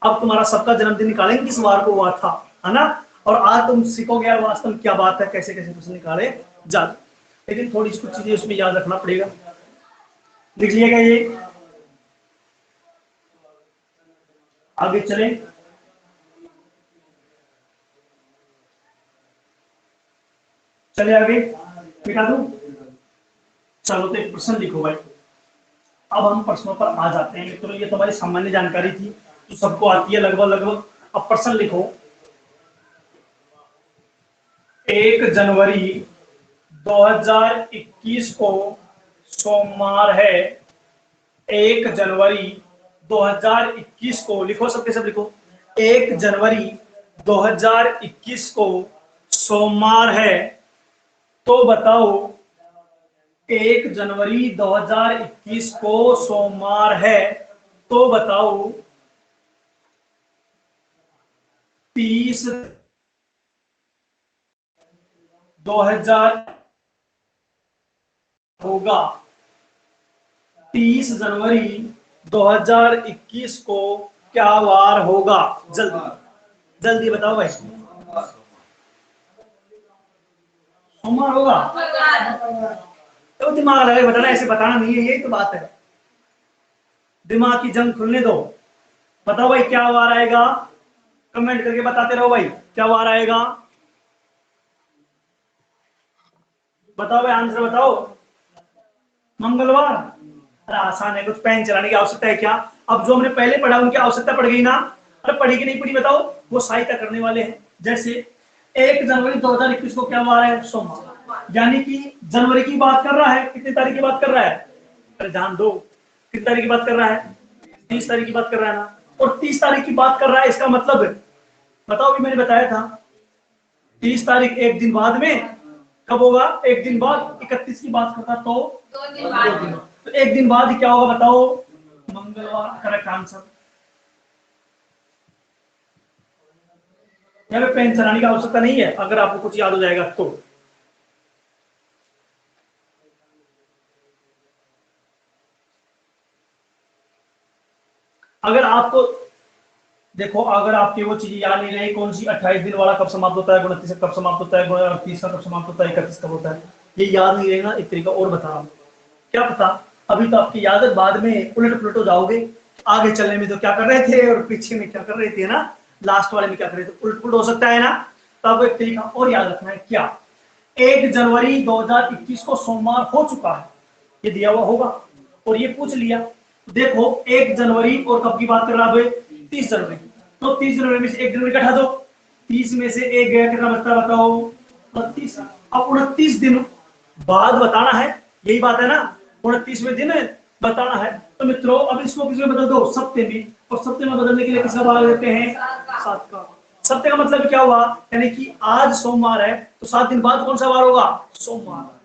अब तुम्हारा सबका जन्मदिन निकालेंगे किस वार को हुआ था, है ना? और आज तुम सीखोगे यार वास्तव में क्या बात है, कैसे कैसे प्रश्न निकाले जा। लेकिन थोड़ी कुछ चीजें उसमें याद रखना पड़ेगा। लिख लिएगा ये। आगे चले। चले आगे, मिटा दूं? चलो तो एक प्रश्न लिखो भाई। अब हम प्रश्नों पर आ जाते हैं मित्रों। ये तुम्हारी सामान्य जानकारी थी, तो सबको आती है लगभग लगभग। अब प्रश्न लिखो। 1 जनवरी 2021 को सोमवार है। 1 जनवरी 2021 को लिखो, सबके सब लिखो। 1 जनवरी 2021 को सोमवार है, तो बताओ 1 जनवरी 2021 को सोमवार है, तो बताओ 30 2000 होगा। 30 जनवरी 2021 को क्या वार होगा? जल्दी जल्दी बताओ भाई। सोमवार होगा। तो दिमाग लगा के बताना, ऐसे बताना नहीं है, यही तो बात है। दिमाग की जंग खुलने दो। बताओ भाई क्या वार आएगा? कमेंट करके बताते रहो भाई, क्या वार आएगा? बताओ भाई, आंसर बताओ। मंगलवार। अरे आसान है, कुछ पेन चलाने की आवश्यकता है क्या? अब जो हमने पहले पढ़ा उनकी आवश्यकता पड़ गई ना? अरे पढ़ी कि नहीं पढ़ी बताओ? वो सहायता करने वाले हैं। जैसे 1 जनवरी 2021 को क्या वार है? सोमवार। यानी कि जनवरी की बात कर रहा है, कितनी तारीख की बात कर रहा है? अरे ध्यान दो, कितनी तारीख की बात कर रहा है? 30 तारीख की बात कर रहा है ना? और 30 तारीख की बात कर रहा है, इसका मतलब बताओ, भी मैंने बताया था 30 तारीख एक दिन बाद में, कब होगा? एक दिन बाद। 31 की बात करता तो 2 दिन बाद। तो एक दिन बाद क्या होगा बताओ? मंगलवार। Correct answer. यहाँ पे पेन चलाने की आवश्यकता नहीं है, अगर आपको कुछ याद हो जाएगा तो। अगर आपको देखो, अगर आपकी वो चीज याद नहीं रही, कौन सी 28 दिन वाला कब समाप्त होता है, 29 कब समाप्त होता है, 30 का कब समाप्त होता है, 31 कब होता है, ये याद नहीं रहेगा। एक तरीका और बता रहा हूं, क्या पता अभी तो आपकी याद है, बाद में उलट पुलट हो जाओगे। आगे चलने में तो क्या कर रहे थे और पीछे में क्या कर रहे थे ना, लास्ट वाले में क्या कर रहे थे, उलट पुलट हो सकता है ना। तो आपको एक तरीका और याद रखना है, क्या 1 जनवरी 2021 को सोमवार हो चुका है, ये दिया हुआ होगा और ये पूछ लिया। देखो 1 जनवरी और कब की बात कर रहा है? 30 जनवरी। तो 30 जनवरी में से 1 जनवरी घटा दो, 30 में से 1 गया, कितना बचता है बताओ? 29। अब 29 दिन बाद बताना है, यही बात है ना, 29वें दिन बताना है। तो मित्रों अब इसको किसमें बदल दो? सप्ते में। और सप्ते में बदलने के लिए किसका भाग देते हैं? 7 का। सप्ते का मतलब क्या हुआ? यानी कि आज सोमवार है तो 7 दिन बाद कौन सा वार होगा? सोमवार।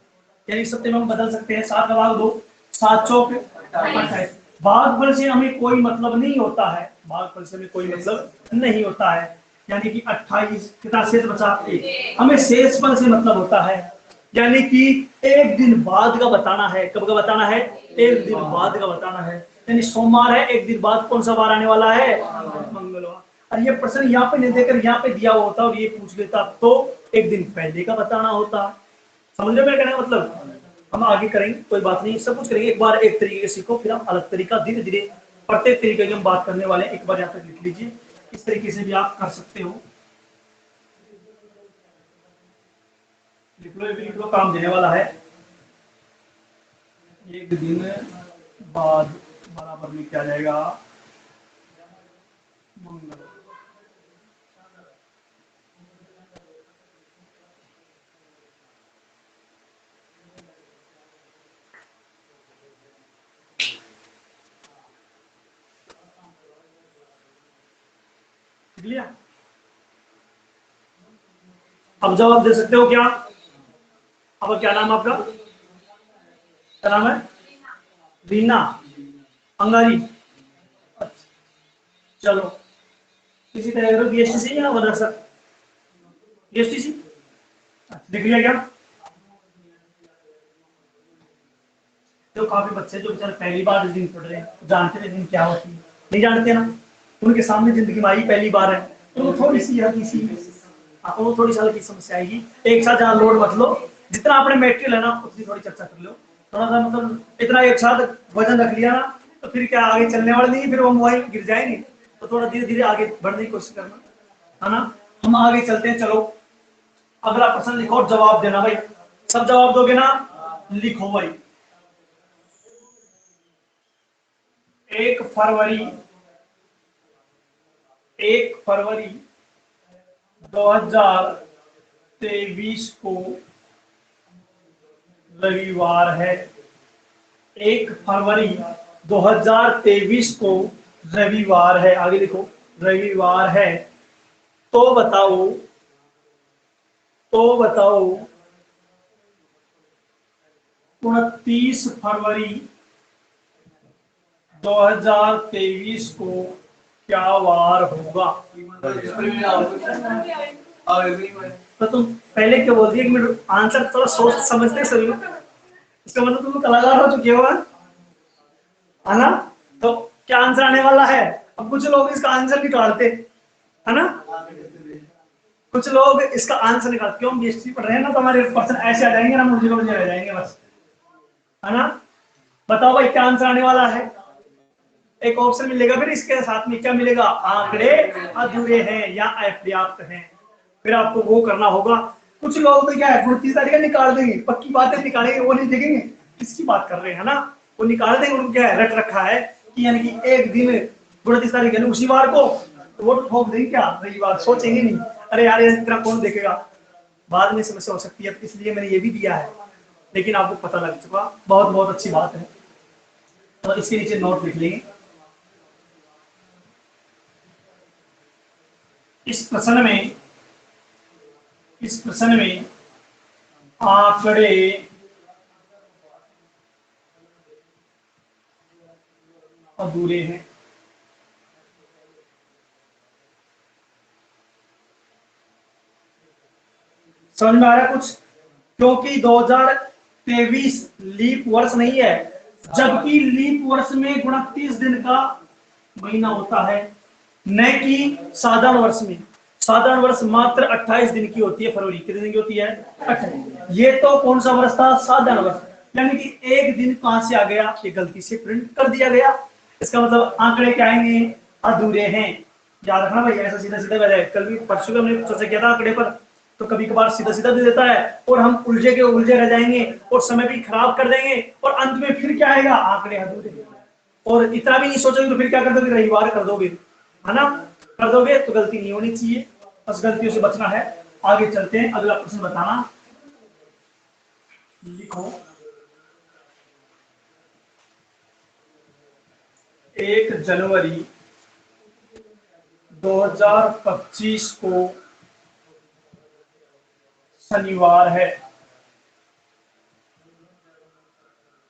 यानी सप्ते में हम बदल सकते हैं, 7 का भाग दो, 7 चौक 28। भागफल से हमें कोई मतलब नहीं होता है, भागफल से हमें कोई मतलब नहीं होता है। यानी कि 28 कितना शेष बचा? 1। हमें शेषफल से मतलब होता है, यानी कि एक दिन बाद का बताना है। कब का बताना है? एक दिन बाद का बताना है। यानी सोमवार है, एक दिन बाद कौन सा वार आने वाला है? मंगलवार। और ये प्रश्न यहाँ पे नहीं देकर यहाँ पे दिया होता और ये पूछ लेता तो एक दिन पहले का बताना होता। समझ रहे मेरा कहने का मतलब? हम आगे करेंगे, कोई बात नहीं, सब कुछ करेंगे। एक बार एक तरीके से सीखो, फिर हम अलग तरीका धीरे धीरे प्रत्येक तरीके की हम बात करने वाले हैं। एक बार यहाँ तक लिख लीजिए, इस तरीके से भी आप कर सकते हो। लिख लो, लिख लो, काम देने वाला है। एक दिन बाद बराबर में क्या जाएगा? मंगल। लिख लिया? अब जवाब दे सकते हो क्या? अब क्या नाम है आपका? क्या नाम है? रीना अंगारी। अच्छा, चलो किसी तरह का बीएसटी से या मदरसा? बीएसटी से। लिख लिया क्या? जो काफी बच्चे जो बेचारे पहली बार रीडिंग पढ़ रहे हैं, जानते रीडिंग क्या होती है? नहीं जानते ना, उनके सामने जिंदगी में आई पहली बार है, तो थोड़ी सी हल्की सी, वो थोड़ी सी हल्की समस्या आएगी। एक साथ जहाँ लोड मत लो, जितना आपने मेटेरियल है ना उतनी थोड़ी चर्चा कर लो। थोड़ा सा मतलब इतना एक साथ वजन रख लिया ना तो फिर क्या आगे चलने वाले नहीं, फिर वो मोबाइल गिर जाएंगे। तो थोड़ा धीरे धीरे आगे बढ़ने की कोशिश करना, है ना। हम आगे चलते हैं, चलो अगला प्रश्न लिखो और जवाब देना भाई। सब जवाब दोगे ना? लिखो भाई। 1 फरवरी 1 फरवरी 2023 को रविवार है। 1 फरवरी 2023 को रविवार है। आगे लिखो, रविवार है। तो बताओ, तो बताओ 29 फरवरी 2023 को क्या वार होगा? तो तुम पहले क्या बोल दिए? आंसर थोड़ा सोच समझते सर, इसका मतलब तुम कलाकार हो चुके हो, है ना। तो क्या आंसर आने वाला है? अब कुछ लोग इसका आंसर निकालते, है ना, कुछ लोग इसका आंसर निकालते। क्यों? हम बीएसटी पढ़ रहे हैं ना, तो हमारे पर्सन ऐसे आ जाएंगे ना, मुझे रह जाएंगे बस, है ना। बताओ भाई क्या आंसर आने वाला है? एक ऑप्शन मिलेगा, फिर इसके साथ में क्या मिलेगा? आंकड़े अधूरे हैं या अपर्याप्त हैं। फिर आपको वो करना होगा। कुछ लोग तो क्या है, 29 तारीख निकाल देंगे, पक्की बात है निकालेंगे, वो नहीं देखेंगे किसकी बात कर रहे हैं ना, वो निकाल देंगे। उनको क्या है, रट रखा है कि यानी कि एक दिन 29 तारीख यानी उसी बार को, तो वो तो ठोक देंगे क्या रविवार, सोचेंगे नहीं अरे यार इस तरह कौन देखेगा, बाद में समस्या हो सकती है। इसलिए मैंने ये भी दिया है, लेकिन आपको पता लग चुका, बहुत बहुत अच्छी बात है। तो इसके नीचे नोट लिख लेंगे। इस प्रश्न में इस प्रश्न में आंकड़े अधूरे हैं। समझ में आ रहा है कुछ? क्योंकि 2023 लीप वर्ष नहीं है, जबकि लीप वर्ष में 29 दिन का महीना होता है, न कि साधारण वर्ष में। साधारण वर्ष मात्र 28 दिन की होती है। फरवरी कितने दिन की होती है? 28। ये तो कौन सा वर्ष था? साधारण वर्ष। यानी कि एक दिन कहां से आ गया? ये गलती से प्रिंट कर दिया गया। इसका मतलब आंकड़े क्या आएंगे? अधूरे हैं। याद रखना भाई, ऐसा सीधा सीधा बजाय। कल भी परसों हमने चर्चा किया था आंकड़े पर, तो कभी कभार सीधा सीधा दे देता है और हम उलझे के उलझे रह जाएंगे और समय भी खराब कर देंगे, और अंत में फिर क्या आएगा? आंकड़े अधूरे। और इतना भी नहीं सोचोगे तो फिर क्या कर दोगे? रविवार कर दोगे, है ना? कर दोगे तो गलती नहीं होनी चाहिए, बस गलतियों से बचना है। आगे चलते हैं, अगला प्रश्न बताना। लिखो 1 जनवरी 2025 को शनिवार है।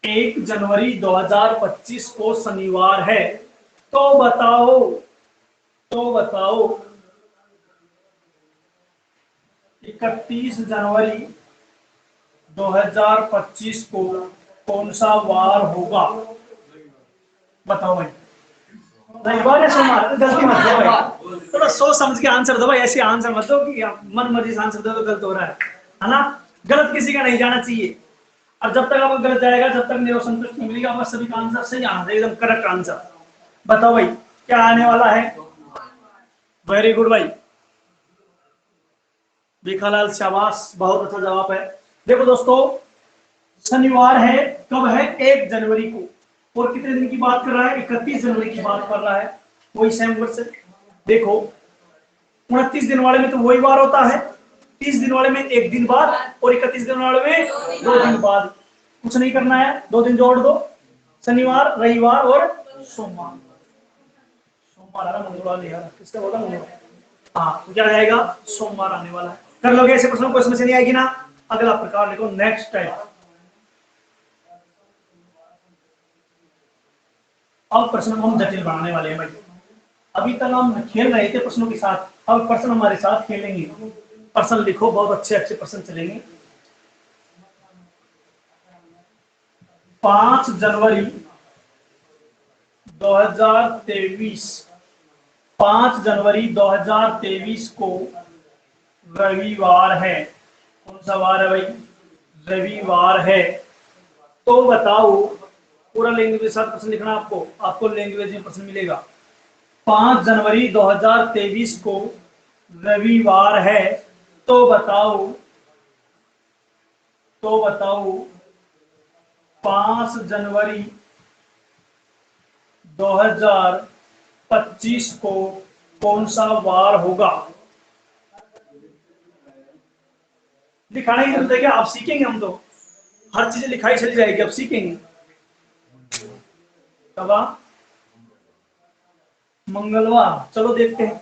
1 जनवरी 2025 को शनिवार है। तो बताओ 31 जनवरी 2025 को कौन सा वार होगा? बताओ भाई। रविवार या सोमवार? गलती मत दो भाई, थोड़ा सोच समझ के आंसर दो भाई। ऐसे आंसर मत दो कि मन मर्जी से आंसर दो तो गलत हो रहा है ना? गलत किसी का नहीं जाना चाहिए। और जब तक आपको गलत जाएगा, जब तक मेरे को संतुष्ट नहीं मिलेगा, आपका सभी का आंसर सही आना चाहिए, एकदम करेक्ट आंसर। बताओ भाई क्या आने वाला है? वेरी गुड भाई, भिखालाल, शाबाश, बहुत अच्छा जवाब है। देखो दोस्तों, शनिवार है, कब है? 1 जनवरी को। और कितने दिन की बात कर रहा है? 31 जनवरी की बात कर रहा है। वही सेम वर्ष। देखो 29 दिन वाले में तो वही बार होता है, 30 दिन वाले में एक दिन बाद, और 31 दिन वाले में 2 दिन बाद। कुछ नहीं करना है, 2 दिन जोड़ दो, शनिवार, रविवार और सोमवार। सोमवार आ रहा, मंगलवार नहीं आ रहा, किसका बोला? मंगलवार। हाँ, तो क्या जाएगा? सोमवार आने वाला है। कर लोगे ऐसे प्रश्न, कोई समस्या नहीं आएगी ना? अगला प्रकार लिखो, नेक्स्ट टाइप। अब प्रश्न हम जटिल बनाने वाले हैं भाई। अभी तक हम खेल रहे थे प्रश्नों के साथ, अब प्रश्न हमारे साथ खेलेंगे। प्रश्न लिखो, बहुत अच्छे अच्छे प्रश्न चलेंगे। 5 जनवरी 2023, 5 जनवरी 2023 को रविवार है। कौन सा वार है भाई? रविवार है। तो बताओ, पूरा लैंग्वेज के साथ प्रश्न लिखना आपको लैंग्वेज में प्रश्न मिलेगा। 5 जनवरी 2023 को रविवार है। तो बताओ 5 जनवरी 2025 को कौन सा वार होगा? दिखाने की जरूरत है क्या? आप सीखेंगे, हम तो हर चीजें लिखाई चली जाएगी, अब सीखेंगे। कब? मंगलवार। चलो देखते हैं।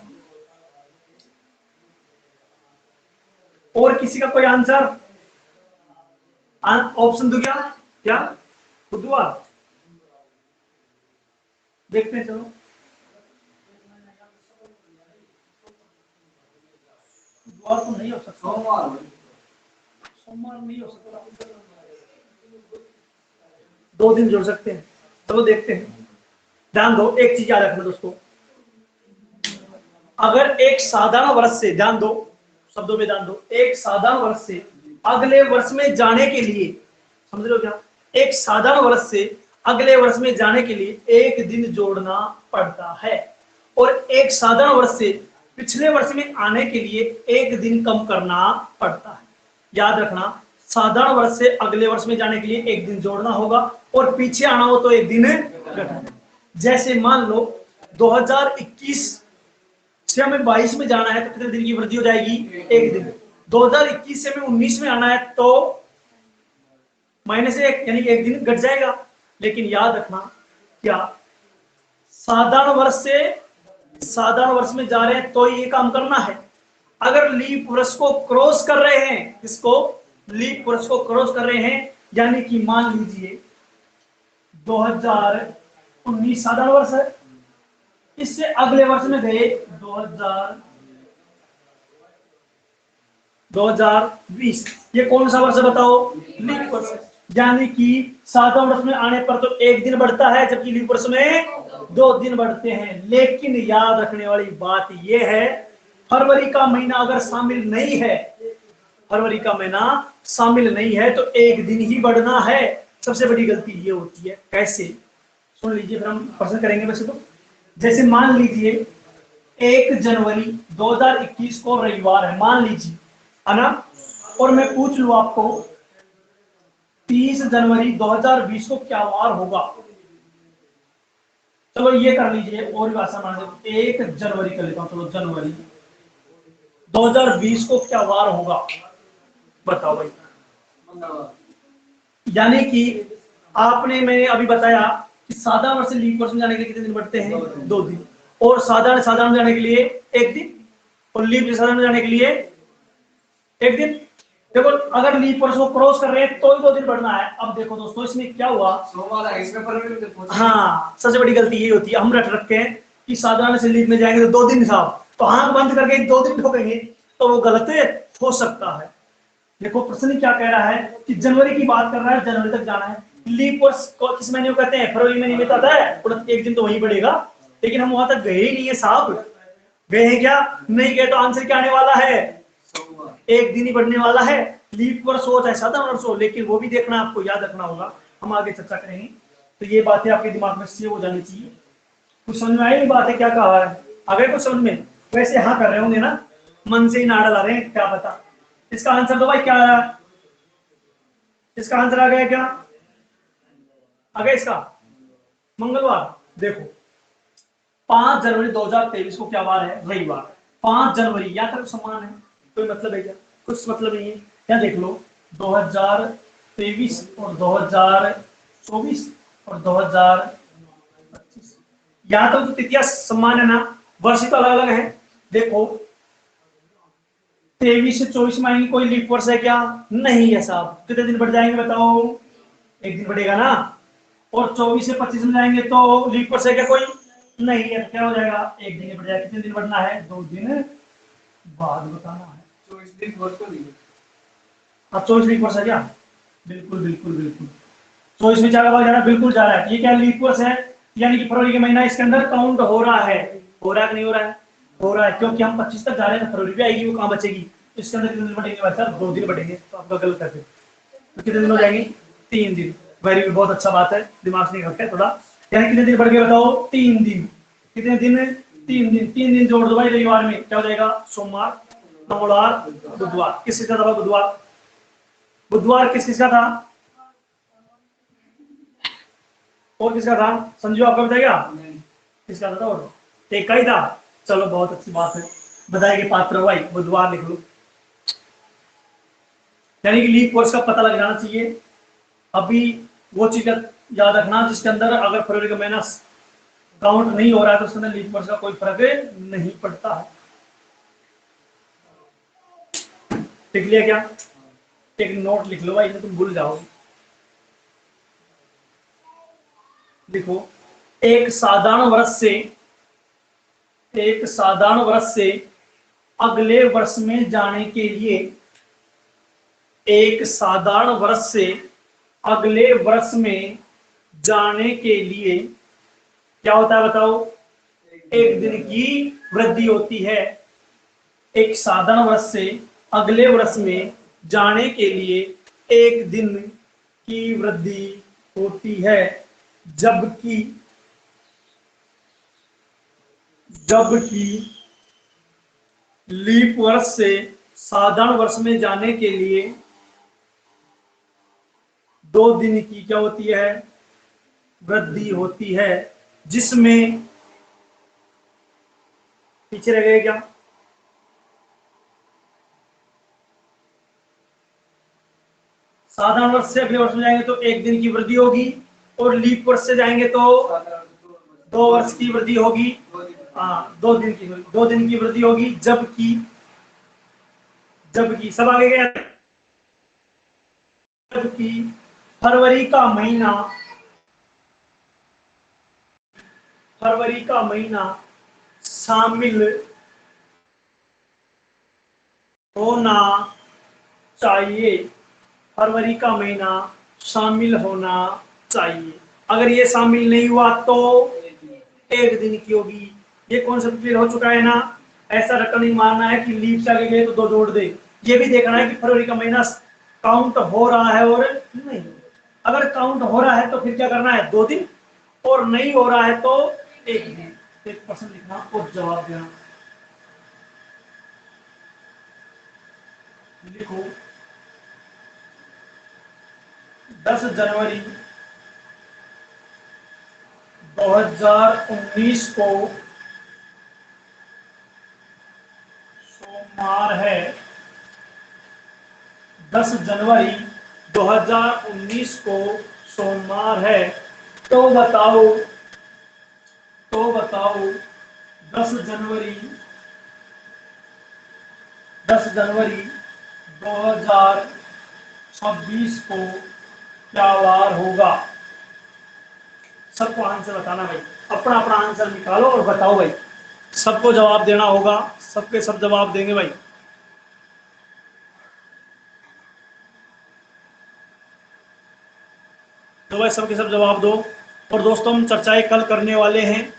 और किसी का कोई आंसर? ऑप्शन दो क्या? क्या? बुधवार। देखते हैं, चलो। बुधवार तो नहीं हो सकता, सोमवार नहीं हो सकता, 2 दिन जोड़ सकते हैं। चलो देखते हैं। ध्यान दो, एक चीज याद रखना दोस्तों, अगर एक साधारण वर्ष से, ध्यान दो, शब्दों में ध्यान दो, एक साधारण वर्ष से अगले वर्ष में जाने के लिए, समझ लो क्या? एक साधारण वर्ष से अगले वर्ष में जाने के लिए एक दिन जोड़ना पड़ता है, और एक साधारण वर्ष से पिछले वर्ष में आने के लिए एक दिन कम करना पड़ता है। याद रखना, साधारण वर्ष से अगले वर्ष में जाने के लिए एक दिन जोड़ना होगा, और पीछे आना हो तो एक दिन घटाना। जैसे मान लो 2021 से हमें 22 में जाना है, तो कितने दिन की वृद्धि हो जाएगी? एक दिन। 2021 से हमें 19 में आना है, तो -1, यानी एक दिन घट जाएगा। लेकिन याद रखना, क्या साधारण वर्ष से साधारण वर्ष में जा रहे हैं तो ये काम करना है, अगर लीप वर्ष को क्रॉस कर रहे हैं, इसको लीप वर्ष को क्रॉस कर रहे हैं, यानी कि मान लीजिए 2019 साधारण वर्ष है, इससे अगले वर्ष में गए 2020, ये कौन सा वर्ष बताओ? लीप वर्ष। यानी कि साधारण वर्ष में आने पर तो एक दिन बढ़ता है, जबकि लीप वर्ष में 2 दिन बढ़ते हैं। लेकिन याद रखने वाली बात यह है, फरवरी का महीना अगर शामिल नहीं है, फरवरी का महीना शामिल नहीं है तो एक दिन ही बढ़ना है। सबसे बड़ी गलती ये होती है। कैसे? सुन लीजिए, फिर हम प्रश्न करेंगे। वैसे तो जैसे मान लीजिए 1 जनवरी 2021 को रविवार है, मान लीजिए, है ना, और मैं पूछ लूं आपको 30 जनवरी 2020 को क्या वार होगा? चलो ये कर लीजिए, और भी आसान मान लीजिए 1 जनवरी कर लेता हूं। चलो जनवरी 2020 को क्या वार होगा, बताओ भाई। यानी कि आपने, मैंने अभी बताया कि साधारण वर्ष से लीप वर्ष में जाने के लिए कितने दिन बढ़ते हैं? 2 दिन। और साधारण साधारण जाने के लिए 1 दिन, और लीप साधारण जाने के लिए 1 दिन। देखो, अगर लीप वर्ष को क्रॉस कर रहे हैं तो ही 2 दिन बढ़ना है। अब देखो दोस्तों, इसमें क्या हुआ? हाँ, सबसे बड़ी गलती यही होती है, हम रट रखते हैं कि साधारण से लीप में जाएंगे तो 2 दिन साहब, तो आंख बंद करके 2 दिन ठोकेंगे, तो वो गलत हो सकता है। देखो प्रश्न क्या कह रहा है कि जनवरी की बात कर रहा है, जनवरी तक जाना है। लीप वर्ष को किस महीने को कहते हैं? फरवरी महीने में आता है, और 1 दिन तो वहीं बढ़ेगा। लेकिन हम वहां तक गए ही नहीं है साहब। गए हैं क्या? नहीं गए, तो आंसर क्या आने वाला है? 1 दिन ही बढ़ने वाला है। लीप वर्ष हो चाहे साधारण वर्ष हो, लेकिन वो भी देखना, आपको याद रखना होगा। हम आगे चर्चा करेंगे, तो ये बातें आपके दिमाग में सेव हो जानी चाहिए। कुछ समझ में आई बात है? क्या कहा है? अगर कुछ समझ में? वैसे हाँ कर रहे होंगे ना, मन से ही नाड़ा ला रहे हैं, क्या पता। इसका आंसर दो भाई, क्या आया? इसका आंसर आ गया क्या? आ गया इसका? मंगलवार। देखो 5 जनवरी 2023 को क्या वार है? रविवार। 5 जनवरी या तो समान है, कोई मतलब है क्या? कुछ मतलब नहीं है। क्या देख लो, 2023 और 2024 और 2025, या तो तिथियां समान है ना, वर्ष तो अलग अलग है। देखो 23 से 24 में कोई लीप वर्ष है क्या? नहीं है साहब। कितने दिन बढ़ जाएंगे बताओ? 1 दिन बढ़ेगा ना। और 24 से 25 में जाएंगे तो लीप वर्ष है क्या? कोई नहीं है, तो क्या हो जाएगा? 1 दिन बढ़ जाएगा। कितने दिन बढ़ना है? 2 दिन बाद बताना है। 24 दिन वर्ष को नहीं। अब 24 लीप वर्ष है क्या? बिल्कुल बिल्कुल बिल्कुल। 24 में जा रहा है, बिल्कुल जा रहा है। ये क्या लीप वर्ष है? यानी कि फरवरी के महीना इसके अंदर काउंट हो रहा है। हो रहा है कि नहीं हो रहा है? हो रहा है, क्योंकि हम 25 तक जा रहे हैं, तो फरवरी भी आएगी, वो कहां बचेगी? इसके अंदर कितने दिन बढ़ेंगे भाई साहब? 2 दिन बढ़ेंगे। तो आपका गलत है। तो कितने दिन हो जाएंगे? 3 दिन। वेरी गुड, बहुत अच्छा बात है, दिमाग से नहीं रखते थोड़ा। यानी कितने दिन बढ़ गए बताओ? 3 दिन। कितने दिन? 3 दिन। 3 दिन जोड़ दो भाई रविवार में, क्या हो जाएगा? सोमवार, मंगलवार, बुधवार। किस किसका था? बुधवार। बुधवार किस किसका था? और किसका था? संजू आपका बताएगा? किसका था? और एक का ही था। चलो बहुत अच्छी बात है, बधाई के पात्र हो भाई। बुधवार लिख लो। यानी कि लीप वर्ष का पता लग जाना चाहिए। अभी वो चीज याद रखना जिसके अंदर अगर फरवरी का महीना काउंट नहीं हो रहा है तो उसके अंदर लीप वर्ष का कोई फर्क नहीं पड़ता है। लिख लिया क्या? एक नोट लिख लो भाई, नहीं तुम भूल जाओगे। देखो, एक साधारण वर्ष से अगले वर्ष में जाने के लिए, एक साधारण वर्ष से अगले वर्ष में जाने के लिए क्या होता है बताओ? 1 दिन की वृद्धि होती है। एक साधारण वर्ष से अगले वर्ष में जाने के लिए 1 दिन की वृद्धि होती है, जबकि लीप वर्ष से साधारण वर्ष में जाने के लिए 2 दिन की क्या होती है? वृद्धि होती है, जिसमें पीछे रह गए क्या? साधारण वर्ष से अगले वर्ष में जाएंगे तो 1 दिन की वृद्धि होगी, और लीप वर्ष से जाएंगे तो 2 वर्ष की वृद्धि होगी। हाँ, 2 दिन की वृद्धि होगी, जबकि जबकि सब आगे गया, जबकि फरवरी का महीना, फरवरी का महीना शामिल होना चाहिए, फरवरी का महीना शामिल होना चाहिए। अगर ये शामिल नहीं हुआ तो 1 दिन की होगी। ये कॉन्सेप्ट क्लियर हो चुका है ना। ऐसा रटन नहीं मारना है कि लीव से आगे गए तो 2 जोड़ दे। ये भी देखना है कि फरवरी का महीना काउंट हो रहा है और नहीं। अगर काउंट हो रहा है तो फिर क्या करना है, 2 दिन, और नहीं हो रहा है तो 1 दिन। एक प्रश्न लिखना और जवाब देना। लिखो 10 जनवरी 2019 को सोमवार है। 10 जनवरी 2019 को सोमवार है। तो बताओ, तो बताओ 10 जनवरी 10 जनवरी 2026 को क्या वार होगा। सबको आंसर बताना भाई, अपना अपना आंसर निकालो और बताओ भाई। सबको जवाब देना होगा, सबके सब जवाब देंगे भाई। तो भाई सबके सब जवाब दो। और दोस्तों हम चर्चाएं कल करने वाले हैं।